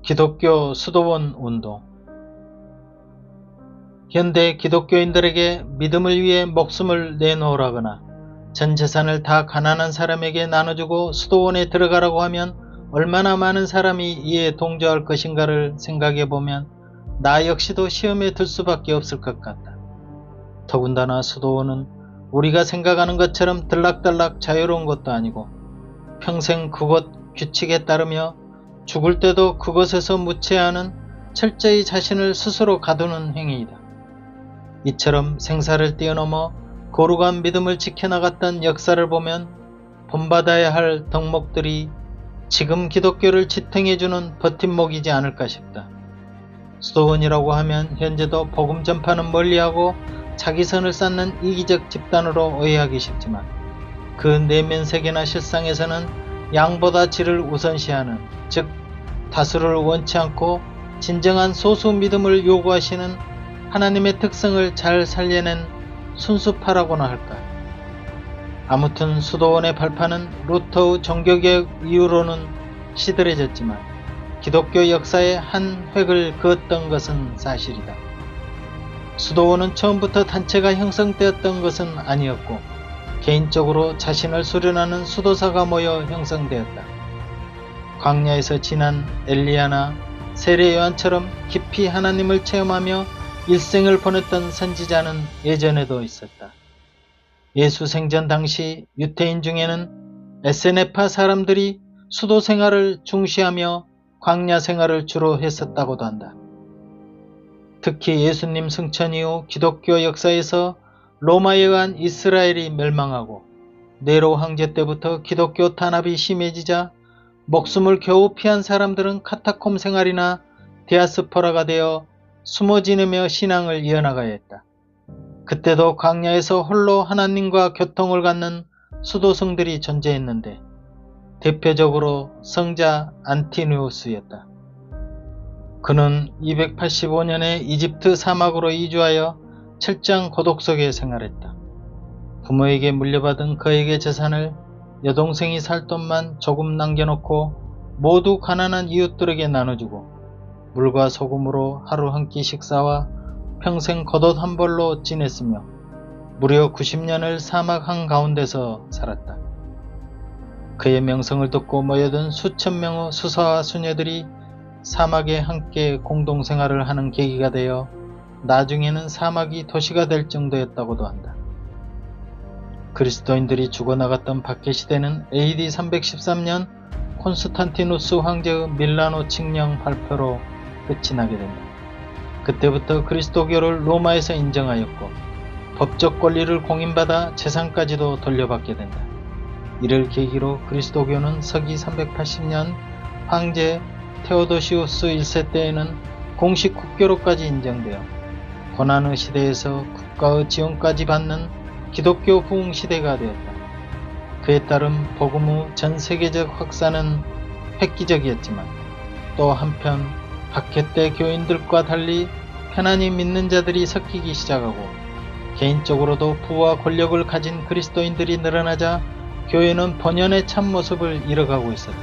기독교 수도원 운동. 현대 기독교인들에게 믿음을 위해 목숨을 내놓으라거나 전 재산을 다 가난한 사람에게 나눠주고 수도원에 들어가라고 하면 얼마나 많은 사람이 이에 동조할 것인가를 생각해보면 나 역시도 시험에 들 수밖에 없을 것 같다. 더군다나 수도원은 우리가 생각하는 것처럼 들락달락 자유로운 것도 아니고 평생 그곳 규칙에 따르며 죽을 때도 그곳에서 무채하는 철저히 자신을 스스로 가두는 행위이다. 이처럼 생사를 뛰어넘어 거룩한 믿음을 지켜나갔던 역사를 보면 본받아야 할 덕목들이 지금 기독교를 지탱해주는 버팀목이지 않을까 싶다. 수도원이라고 하면 현재도 복음 전파는 멀리하고 자기선을 쌓는 이기적 집단으로 오해하기 쉽지만 그 내면 세계나 실상에서는 양보다 질을 우선시하는, 즉 다수를 원치 않고 진정한 소수 믿음을 요구하시는 하나님의 특성을 잘 살려낸 순수파라고나 할까. 아무튼 수도원의 발판은 루터의 종교개혁 이후로는 시들해졌지만 기독교 역사의 한 획을 그었던 것은 사실이다. 수도원은 처음부터 단체가 형성되었던 것은 아니었고 개인적으로 자신을 수련하는 수도사가 모여 형성되었다. 광야에서 지난 엘리야나 세례 요한처럼 깊이 하나님을 체험하며 일생을 보냈던 선지자는 예전에도 있었다. 예수 생전 당시 유태인 중에는 에세네파 사람들이 수도 생활을 중시하며 광야 생활을 주로 했었다고도 한다. 특히 예수님 승천 이후 기독교 역사에서 로마에 의한 이스라엘이 멸망하고 네로 황제 때부터 기독교 탄압이 심해지자 목숨을 겨우 피한 사람들은 카타콤 생활이나 디아스포라가 되어 숨어 지내며 신앙을 이어나가야 했다. 그때도 광야에서 홀로 하나님과 교통을 갖는 수도승들이 존재했는데 대표적으로 성자 안티누우스였다. 그는 285년에 이집트 사막으로 이주하여 철저한 고독 속에 생활했다. 부모에게 물려받은 그에게 재산을 여동생이 살 돈만 조금 남겨놓고 모두 가난한 이웃들에게 나눠주고 물과 소금으로 하루 한 끼 식사와 평생 겉옷 한 벌로 지냈으며 무려 90년을 사막 한가운데서 살았다. 그의 명성을 듣고 모여든 수천 명의 수사와 수녀들이 사막에 함께 공동생활을 하는 계기가 되어 나중에는 사막이 도시가 될 정도였다고도 한다. 그리스도인들이 죽어나갔던 박해시대는 AD 313년 콘스탄티누스 황제의 밀라노 칙령 발표로 끝이 나게 된다. 그때부터 그리스도교를 로마에서 인정하였고 법적 권리를 공인받아 재산까지도 돌려받게 된다. 이를 계기로 그리스도교는 서기 380년 황제 테오도시우스 1세 때에는 공식 국교로까지 인정되어 고난의 시대에서 국가의 지원까지 받는 기독교 부흥시대가 되었다. 그에 따른 복음의 전 세계적 확산은 획기적이었지만 또 한편 박해 때 교인들과 달리 편안히 믿는 자들이 섞이기 시작하고 개인적으로도 부와 권력을 가진 그리스도인들이 늘어나자 교회는 본연의 참모습을 잃어가고 있었다.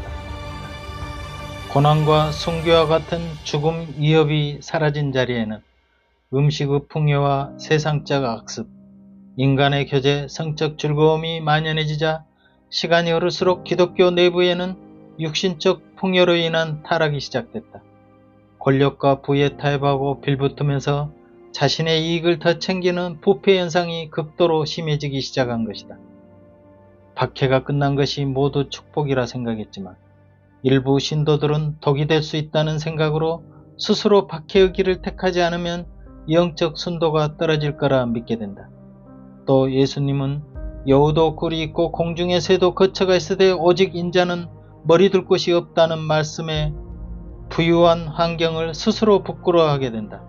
고난과 순교와 같은 죽음 위협이 사라진 자리에는 음식의 풍요와 세상적 악습, 인간의 교제, 성적 즐거움이 만연해지자 시간이 흐를수록 기독교 내부에는 육신적 풍요로 인한 타락이 시작됐다. 권력과 부에 타협하고 빌붙으면서 자신의 이익을 더 챙기는 부패 현상이 극도로 심해지기 시작한 것이다. 박해가 끝난 것이 모두 축복이라 생각했지만 일부 신도들은 독이 될 수 있다는 생각으로 스스로 박해의 길을 택하지 않으면 영적 순도가 떨어질 거라 믿게 된다. 또 예수님은 여우도 꿀이 있고 공중의 새도 거처가 있으되 오직 인자는 머리 둘 곳이 없다는 말씀에 부유한 환경을 스스로 부끄러워하게 된다.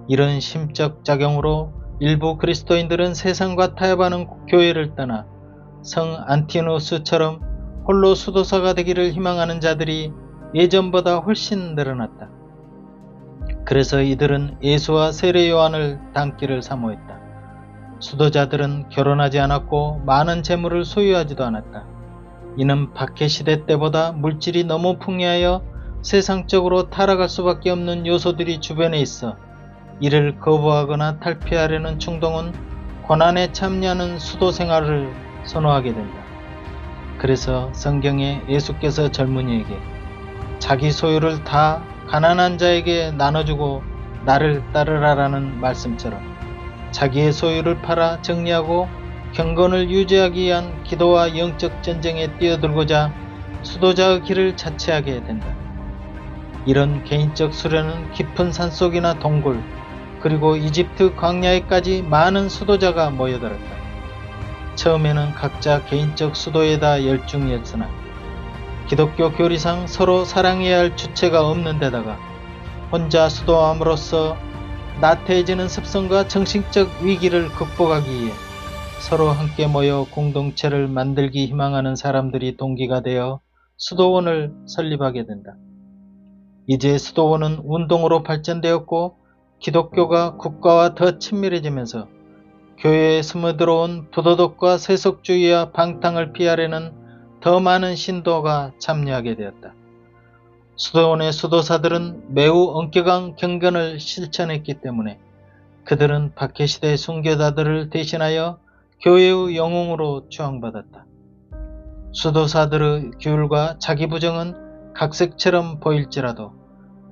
이런 심적 작용으로 일부 그리스도인들은 세상과 타협하는 교회를 떠나 성 안티누스처럼 홀로 수도사가 되기를 희망하는 자들이 예전보다 훨씬 늘어났다. 그래서 이들은 예수와 세례 요한을 닮기를 사모했다. 수도자들은 결혼하지 않았고 많은 재물을 소유하지도 않았다. 이는 박해시대 때보다 물질이 너무 풍요하여 세상적으로 타락할 수밖에 없는 요소들이 주변에 있어 이를 거부하거나 탈피하려는 충동은 고난에 참여하는 수도 생활을 선호하게 된다. 그래서 성경에 예수께서 젊은이에게 자기 소유를 다 가난한 자에게 나눠주고 나를 따르라라는 말씀처럼 자기의 소유를 팔아 정리하고 경건을 유지하기 위한 기도와 영적 전쟁에 뛰어들고자 수도자의 길을 자취하게 된다. 이런 개인적 수련은 깊은 산속이나 동굴 그리고 이집트 광야에까지 많은 수도자가 모여들었다. 처음에는 각자 개인적 수도에다 열중이었으나 기독교 교리상 서로 사랑해야 할 주체가 없는 데다가 혼자 수도함으로써 나태해지는 습성과 정신적 위기를 극복하기 위해 서로 함께 모여 공동체를 만들기 희망하는 사람들이 동기가 되어 수도원을 설립하게 된다. 이제 수도원은 운동으로 발전되었고 기독교가 국가와 더 친밀해지면서 교회에 스며들어온 부도덕과 세속주의와 방탕을 피하려는 더 많은 신도가 참여하게 되었다. 수도원의 수도사들은 매우 엄격한 경건을 실천했기 때문에 그들은 박해시대 순교자들을 대신하여 교회의 영웅으로 추앙받았다. 수도사들의 규율과 자기 부정은 각색처럼 보일지라도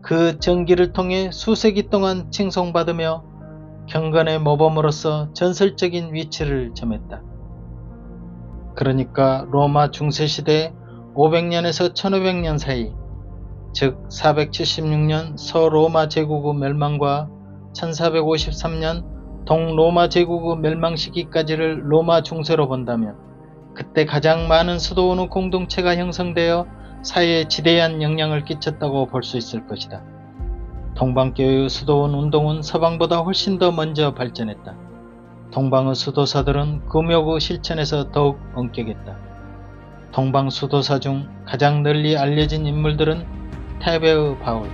그 정기를 통해 수세기 동안 칭송받으며 경건의 모범으로서 전설적인 위치를 점했다. 그러니까 로마 중세시대 500년에서 1500년 사이, 즉 476년 서로마 제국의 멸망과 1453년 동로마 제국의 멸망 시기까지를 로마 중세로 본다면 그때 가장 많은 수도원의 공동체가 형성되어 사회에 지대한 영향을 끼쳤다고 볼 수 있을 것이다. 동방교회의 수도원 운동은 서방보다 훨씬 더 먼저 발전했다. 동방의 수도사들은 금욕의 실천에서 더욱 엄격했다. 동방 수도사 중 가장 널리 알려진 인물들은 테베의 바울,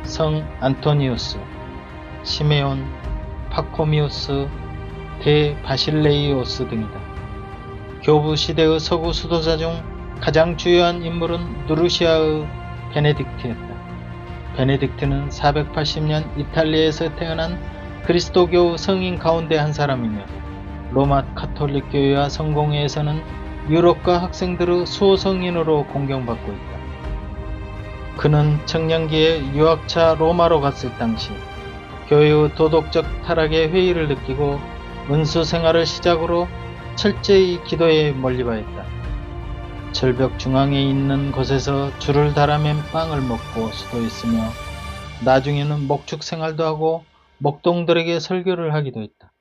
성 안토니우스, 시메온, 파코미우스, 대바실레이오스 등이다. 교부 시대의 서구 수도자 중 가장 주요한 인물은 누르시아의 베네딕트였다. 베네딕트는 480년 이탈리아에서 태어난 그리스도교 성인 가운데 한 사람이며 로마 카톨릭 교회와 성공회에서는 유럽과 학생들의 수호 성인으로 공경받고 있다. 그는 청년기에 유학차 로마로 갔을 당시 교회의 도덕적 타락의 회의를 느끼고 은수 생활을 시작으로 철저히 기도에 몰입하였다. 절벽 중앙에 있는 곳에서 줄을 달아맨 빵을 먹고 수도했으며 나중에는 목축 생활도 하고 목동들에게 설교를 하기도 했다.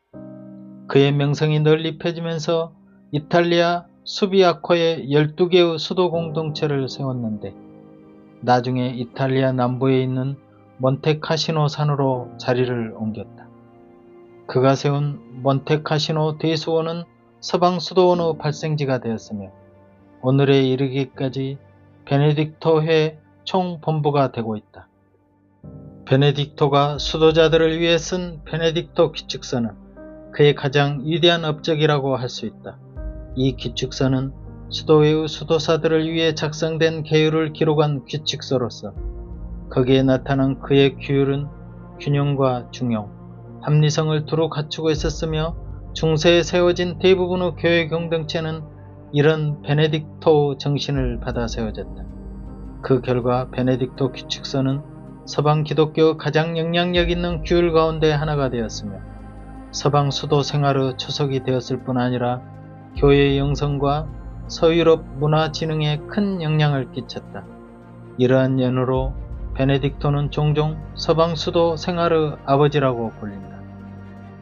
그의 명성이 널리 펴지면서 이탈리아 수비아코에 12개의 수도 공동체를 세웠는데 나중에 이탈리아 남부에 있는 몬테카시노 산으로 자리를 옮겼다. 그가 세운 몬테카시노 대수원은 서방 수도원의 발생지가 되었으며 오늘에 이르기까지 베네딕토회 총본부가 되고 있다. 베네딕토가 수도자들을 위해 쓴 베네딕토 규칙서는 그의 가장 위대한 업적이라고 할 수 있다. 이 규칙서는 수도회의 수도사들을 위해 작성된 계율을 기록한 규칙서로서 거기에 나타난 그의 규율은 균형과 중용, 합리성을 두루 갖추고 있었으며 중세에 세워진 대부분의 교회 공동체는 이런 베네딕토 정신을 받아 세워졌다. 그 결과 베네딕토 규칙서는 서방 기독교 가장 영향력 있는 규율 가운데 하나가 되었으며 서방 수도 생활의 초석이 되었을 뿐 아니라 교회의 영성과 서유럽 문화 진흥에 큰 영향을 끼쳤다. 이러한 연유로 베네딕토는 종종 서방 수도 생활의 아버지라고 불린다.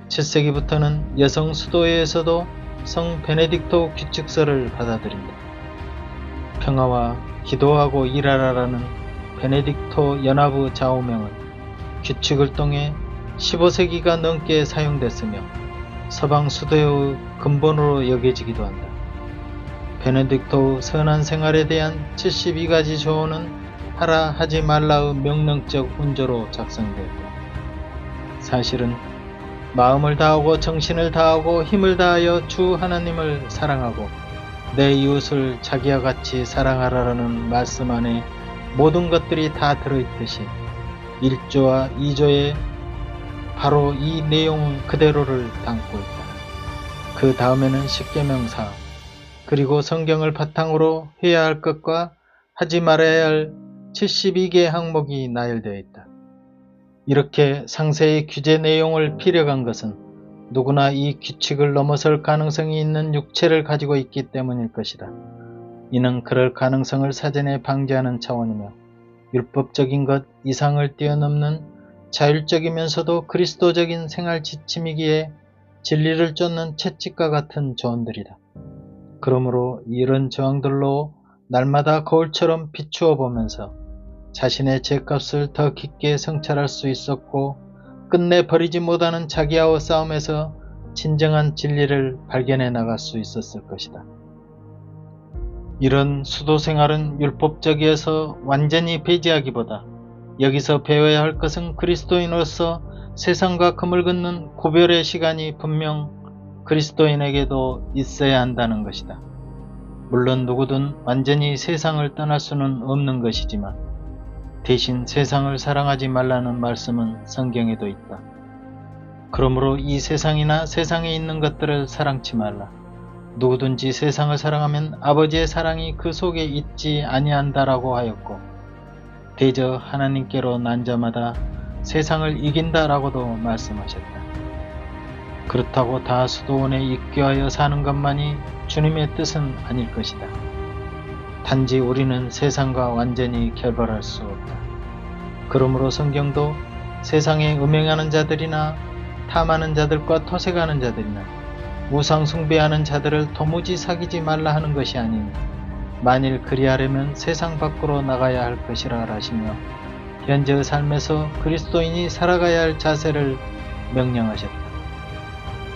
7세기부터는 여성 수도회에서도 성 베네딕토 규칙서를 받아들인다. 평화와 기도하고 일하라라는 베네딕토 연합의 좌우명은 규칙을 통해 15세기가 넘게 사용됐으며 서방 수도의 근본으로 여겨지기도 한다. 베네딕토의 선한 생활에 대한 72가지 조언은 하라 하지 말라의 명령적 훈조로 작성되었다. 사실은 마음을 다하고 정신을 다하고 힘을 다하여 주 하나님을 사랑하고 내 이웃을 자기와 같이 사랑하라라는 말씀 안에 모든 것들이 다 들어있듯이 1조와 2조에 바로 이 내용 그대로를 담고 있다. 그 다음에는 십계명사, 그리고 성경을 바탕으로 해야 할 것과 하지 말아야 할 72개 항목이 나열되어 있다. 이렇게 상세히 규제 내용을 피력한 것은 누구나 이 규칙을 넘어설 가능성이 있는 육체를 가지고 있기 때문일 것이다. 이는 그럴 가능성을 사전에 방지하는 차원이며 율법적인 것 이상을 뛰어넘는 자율적이면서도 그리스도적인 생활 지침이기에 진리를 쫓는 채찍과 같은 조언들이다. 그러므로 이런 저항들로 날마다 거울처럼 비추어 보면서 자신의 죄값을 더 깊게 성찰할 수 있었고 끝내 버리지 못하는 자기와의 싸움에서 진정한 진리를 발견해 나갈 수 있었을 것이다. 이런 수도 생활은 율법적이어서 완전히 배제하기보다 여기서 배워야 할 것은 그리스도인으로서 세상과 금을 긋는 구별의 시간이 분명 그리스도인에게도 있어야 한다는 것이다. 물론 누구든 완전히 세상을 떠날 수는 없는 것이지만 대신 세상을 사랑하지 말라는 말씀은 성경에도 있다. 그러므로 이 세상이나 세상에 있는 것들을 사랑치 말라. 누구든지 세상을 사랑하면 아버지의 사랑이 그 속에 있지 아니한다라고 하였고 대저 하나님께로 난 자마다 세상을 이긴다라고도 말씀하셨다. 그렇다고 다 수도원에 입교하여 사는 것만이 주님의 뜻은 아닐 것이다. 단지 우리는 세상과 완전히 결별할 수 없다. 그러므로 성경도 세상에 음행하는 자들이나 탐하는 자들과 토색하는 자들이나 우상 숭배하는 자들을 도무지 사귀지 말라 하는 것이 아니니 만일 그리하려면 세상 밖으로 나가야 할 것이라 하시며 현재의 삶에서 그리스도인이 살아가야 할 자세를 명령하셨다.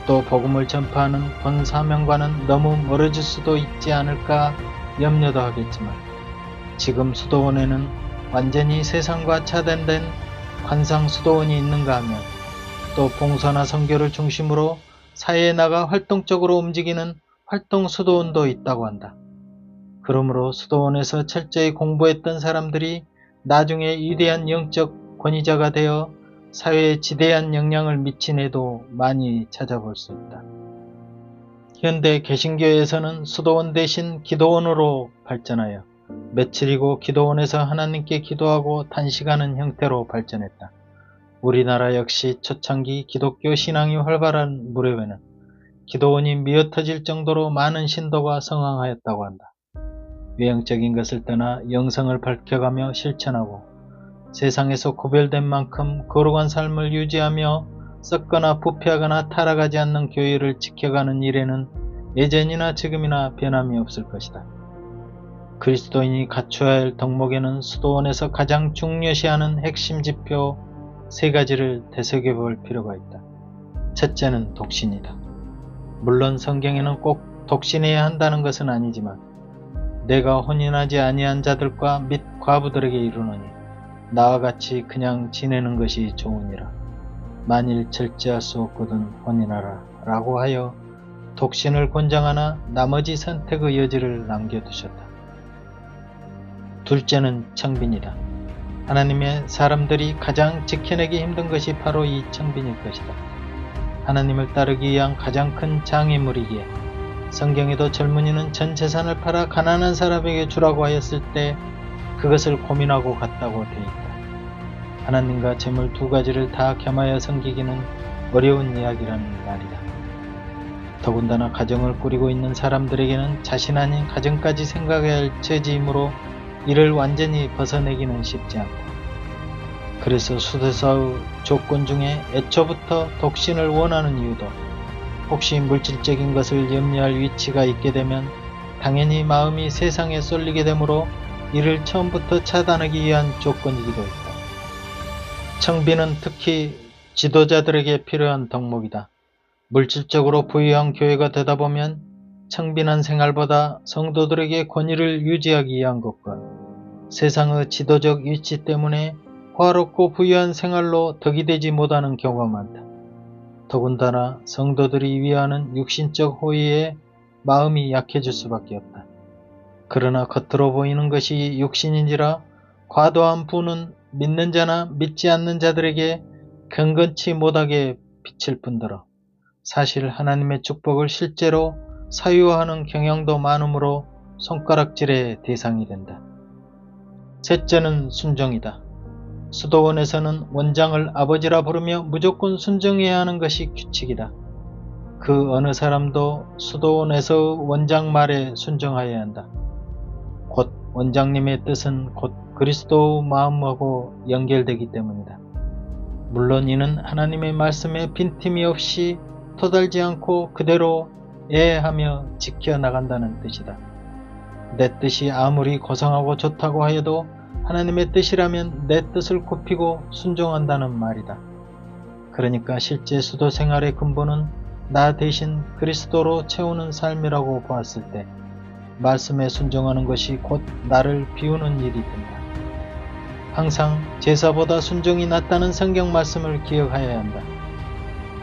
또 복음을 전파하는 본 사명과는 너무 멀어질 수도 있지 않을까 염려도 하겠지만 지금 수도원에는 완전히 세상과 차단된 관상 수도원이 있는가 하면 또 봉사나 선교를 중심으로 사회에 나가 활동적으로 움직이는 활동 수도원도 있다고 한다. 그러므로 수도원에서 철저히 공부했던 사람들이 나중에 위대한 영적 권위자가 되어 사회에 지대한 영향을 미친 애도 많이 찾아볼 수 있다. 현대 개신교에서는 수도원 대신 기도원으로 발전하여 며칠이고 기도원에서 하나님께 기도하고 단식하는 형태로 발전했다. 우리나라 역시 초창기 기독교 신앙이 활발한 무렵에는 기도원이 미어터질 정도로 많은 신도가 성황하였다고 한다. 외형적인 것을 떠나 영성을 밝혀가며 실천하고 세상에서 구별된 만큼 거룩한 삶을 유지하며 썩거나 부패하거나 타락하지 않는 교회를 지켜가는 일에는 예전이나 지금이나 변함이 없을 것이다. 그리스도인이 갖춰야 할 덕목에는 수도원에서 가장 중요시하는 핵심 지표 3가지를 되새겨볼 필요가 있다. 첫째는 독신이다. 물론 성경에는 꼭 독신해야 한다는 것은 아니지만 내가 혼인하지 아니한 자들과 및 과부들에게 이르노니 나와 같이 그냥 지내는 것이 좋으니라. 만일 절제할 수 없거든 혼인하라 라고 하여 독신을 권장하나 나머지 선택의 여지를 남겨두셨다. 둘째는 청빈이다. 하나님의 사람들이 가장 지켜내기 힘든 것이 바로 이 청빈일 것이다. 하나님을 따르기 위한 가장 큰 장애물이기에 성경에도 젊은이는 전 재산을 팔아 가난한 사람에게 주라고 하였을 때 그것을 고민하고 갔다고 되어 있다. 하나님과 재물 2가지를 다 겸하여 섬기기는 어려운 이야기라는 말이다. 더군다나 가정을 꾸리고 있는 사람들에게는 자신 아닌 가정까지 생각해야 할 처지이므로 이를 완전히 벗어내기는 쉽지 않다. 그래서 수도사의 조건 중에 애초부터 독신을 원하는 이유도 혹시 물질적인 것을 염려할 위치가 있게 되면 당연히 마음이 세상에 쏠리게 되므로 이를 처음부터 차단하기 위한 조건이기도 했다. 청빈은 특히 지도자들에게 필요한 덕목이다. 물질적으로 부유한 교회가 되다 보면 청빈한 생활보다 성도들에게 권위를 유지하기 위한 것과 세상의 지도적 위치 때문에 화롭고 부유한 생활로 덕이 되지 못하는 경우가 많다. 더군다나 성도들이 위하는 육신적 호의에 마음이 약해질 수밖에 없다. 그러나 겉으로 보이는 것이 육신인지라 과도한 부는 믿는 자나 믿지 않는 자들에게 경건치 못하게 비칠 뿐더러 사실 하나님의 축복을 실제로 사유하는 경향도 많으므로 손가락질의 대상이 된다. 셋째는 순종이다. 수도원에서는 원장을 아버지라 부르며 무조건 순종해야 하는 것이 규칙이다. 그 어느 사람도 수도원에서 원장 말에 순종하여야 한다. 곧 원장님의 뜻은 곧 그리스도 마음하고 연결되기 때문이다. 물론 이는 하나님의 말씀에 빈틈이 없이 토달지 않고 그대로 애하며 지켜나간다는 뜻이다. 내 뜻이 아무리 고상하고 좋다고 하여도 하나님의 뜻이라면 내 뜻을 굽히고 순종한다는 말이다. 그러니까 실제 수도 생활의 근본은 나 대신 그리스도로 채우는 삶이라고 보았을 때 말씀에 순종하는 것이 곧 나를 비우는 일이 된다. 항상 제사보다 순종이 낫다는 성경 말씀을 기억하여야 한다.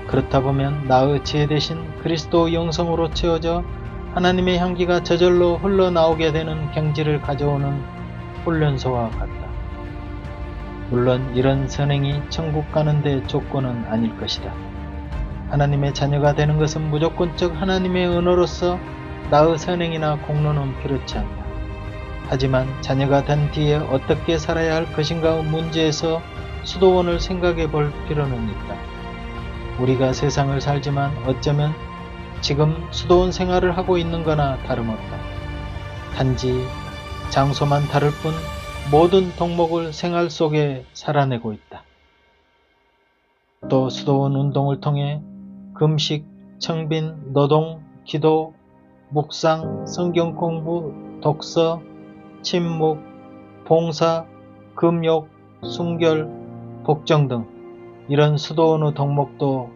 그렇다 보면 나의 지혜 대신 그리스도 영성으로 채워져 하나님의 향기가 저절로 흘러나오게 되는 경지를 가져오는 훈련소와 같다. 물론 이런 선행이 천국 가는 데 조건은 아닐 것이다. 하나님의 자녀가 되는 것은 무조건적 하나님의 은혜로서 나의 선행이나 공로는 필요치 않다. 하지만 자녀가 된 뒤에 어떻게 살아야 할 것인가의 문제에서 수도원을 생각해 볼 필요는 있다. 우리가 세상을 살지만 어쩌면 지금 수도원 생활을 하고 있는 거나 다름없다. 단지 장소만 다를 뿐 모든 덕목을 생활 속에 살아내고 있다. 또 수도원 운동을 통해 금식, 청빈, 노동, 기도, 묵상, 성경 공부, 독서, 침묵, 봉사, 금욕, 순결, 복정 등 이런 수도원의 덕목도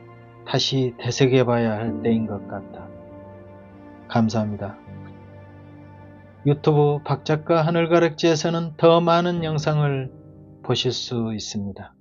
다시 되새겨봐야 할 때인 것 같다. 감사합니다. 유튜브 박작가 하늘가락지에서는 더 많은 영상을 보실 수 있습니다.